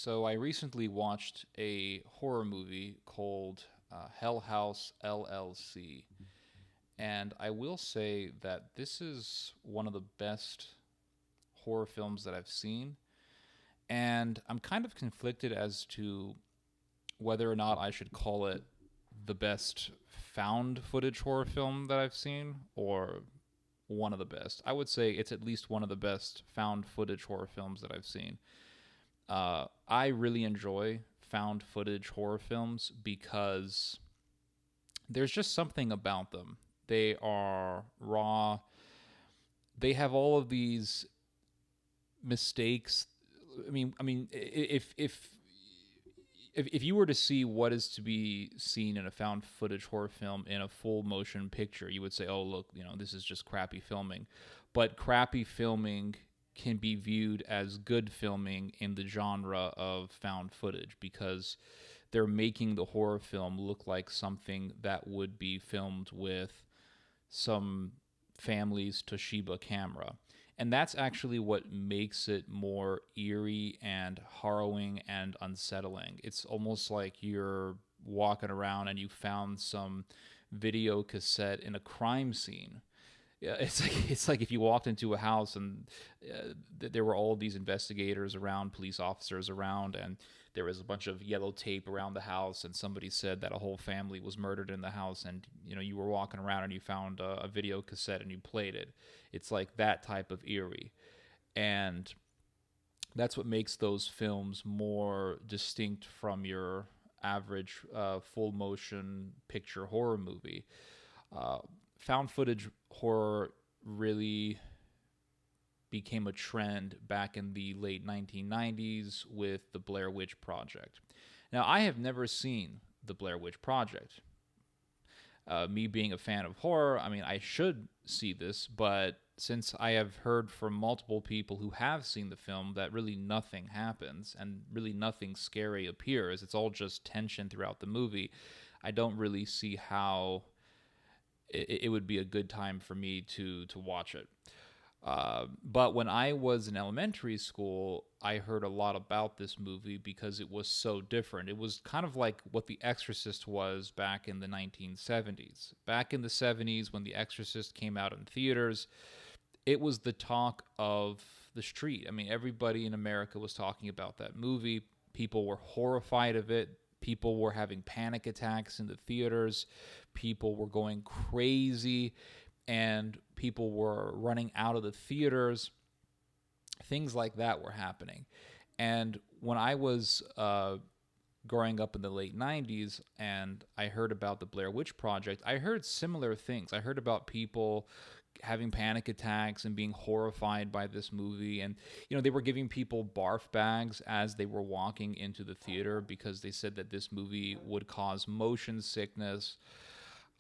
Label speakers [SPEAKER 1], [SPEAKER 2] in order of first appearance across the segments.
[SPEAKER 1] So I recently watched a horror movie called Hell House LLC, and I will say that this is one of the best horror films that I've seen, and I'm kind of conflicted as to whether or not I should call it the best found footage horror film that I've seen or one of the best. I would say it's at least one of the best found footage horror films that I've seen. I really enjoy found footage horror films because there's just something about them. They are raw. They have all of these mistakes. If you were to see what is to be seen in a found footage horror film in a full motion picture, you would say, "Oh, look, this is just crappy filming." But crappy filming can be viewed as good filming in the genre of found footage because they're making the horror film look like something that would be filmed with some family's Toshiba camera. And that's actually what makes it more eerie and harrowing and unsettling. It's almost like you're walking around and you found some video cassette in a crime scene. Yeah, it's like if you walked into a house and there were all these investigators around, police officers around, and there was a bunch of yellow tape around the house, and somebody said that a whole family was murdered in the house, and you were walking around and you found a video cassette and you played it. It's like that type of eerie, and that's what makes those films more distinct from your average full motion picture horror movie. Uh, Found footage horror really became a trend back in the late 1990s with the Blair Witch Project. Now, I have never seen the Blair Witch Project. Me being a fan of horror, I mean, I should see this, but since I have heard from multiple people who have seen the film that really nothing happens and really nothing scary appears, it's all just tension throughout the movie, I don't really see how it would be a good time for me to watch it. But when I was in elementary school, I heard a lot about this movie because it was so different. It was kind of like what The Exorcist was back in the 1970s. Back in the 70s, when The Exorcist came out in theaters, it was the talk of the street. I mean, everybody in America was talking about that movie. People were horrified of it. People were having panic attacks in the theaters. People were going crazy, and people were running out of the theaters. Things like that were happening. And when I was growing up in the late 90s and I heard about the Blair Witch Project, I heard similar things. I heard about people having panic attacks and being horrified by this movie, and they were giving people barf bags as they were walking into the theater because they said that this movie would cause motion sickness.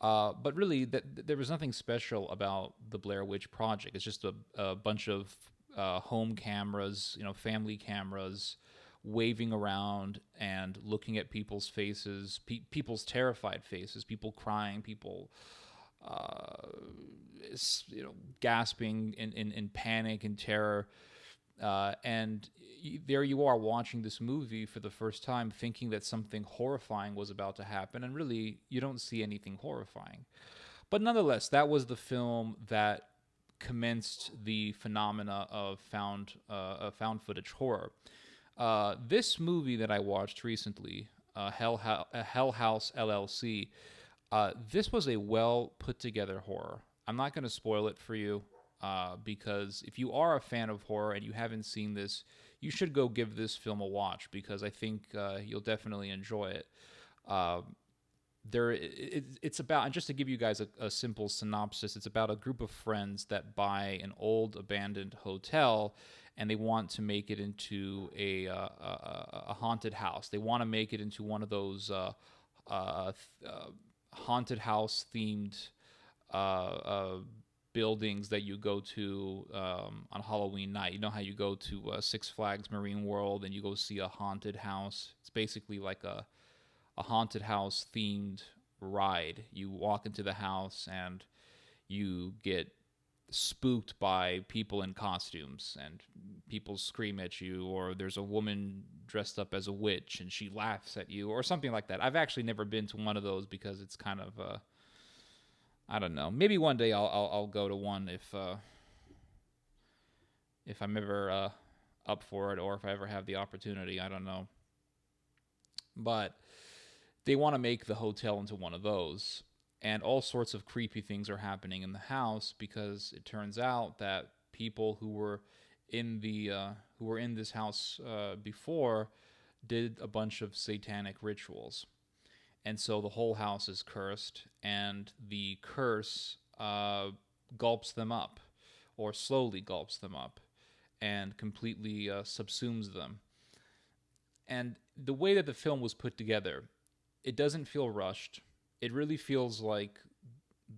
[SPEAKER 1] But really, there was nothing special about the Blair Witch Project. It's just a bunch of home cameras, family cameras, waving around and looking at people's faces, people's terrified faces, people crying, people uh, gasping in panic and terror. And there you are watching this movie for the first time, thinking that something horrifying was about to happen, and really, you don't see anything horrifying. But nonetheless, that was the film that commenced the phenomena of found footage horror. This movie that I watched recently, Hell House LLC, this was a well put together horror. I'm not going to spoil it for you because if you are a fan of horror and you haven't seen this, you should go give this film a watch because I think you'll definitely enjoy it. Uh, it's about, and just to give you guys a simple synopsis, it's about a group of friends that buy an old abandoned hotel and they want to make it into a haunted house. They want to make it into one of those haunted house themed uh, uh, buildings that you go to on Halloween night. You know how you go to Six Flags Marine World and you go see a haunted house? It's basically like a haunted house themed ride. You walk into the house and you get spooked by people in costumes and people scream at you, or there's a woman dressed up as a witch and she laughs at you or something like that. I've actually never been to one of those because it's kind of I don't know. Maybe one day I'll go to one if I'm ever up for it, or if I ever have the opportunity. I don't know. But they want to make the hotel into one of those. And all sorts of creepy things are happening in the house because it turns out that people who were in this house before did a bunch of satanic rituals, and so the whole house is cursed, and the curse gulps them up, or slowly gulps them up, and completely subsumes them. And the way that the film was put together, it doesn't feel rushed. It really feels like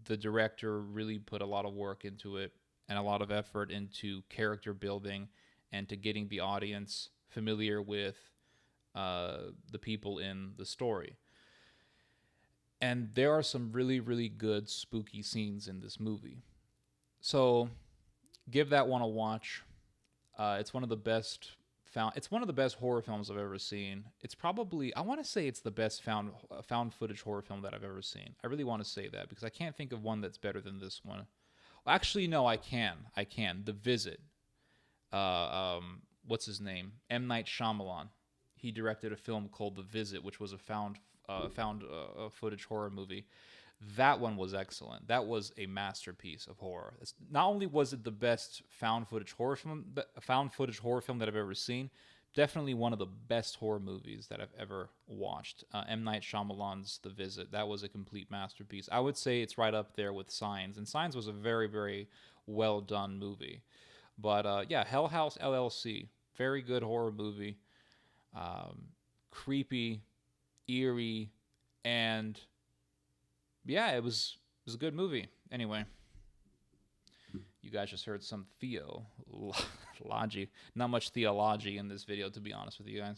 [SPEAKER 1] the director really put a lot of work into it and a lot of effort into character building and to getting the audience familiar with the people in the story. And there are some really, really good spooky scenes in this movie. So give that one a watch. It's one of the best horror films I've ever seen. It's probably, I want to say it's the best found footage horror film that I've ever seen. I really want to say that because I can't think of one that's better than this one. Well, actually, no, I can. The Visit. What's his name? M. Night Shyamalan. He directed a film called The Visit, which was a found footage horror movie. That one was excellent. That was a masterpiece of horror. Not only was it the best found footage horror film that I've ever seen, definitely one of the best horror movies that I've ever watched. M. Night Shyamalan's The Visit. That was a complete masterpiece. I would say it's right up there with Signs, and Signs was a very, very well done movie. But yeah, Hell House LLC, very good horror movie. Creepy, eerie, and yeah, it was a good movie. Anyway, you guys just heard some theology. Not much theology in this video, to be honest with you guys.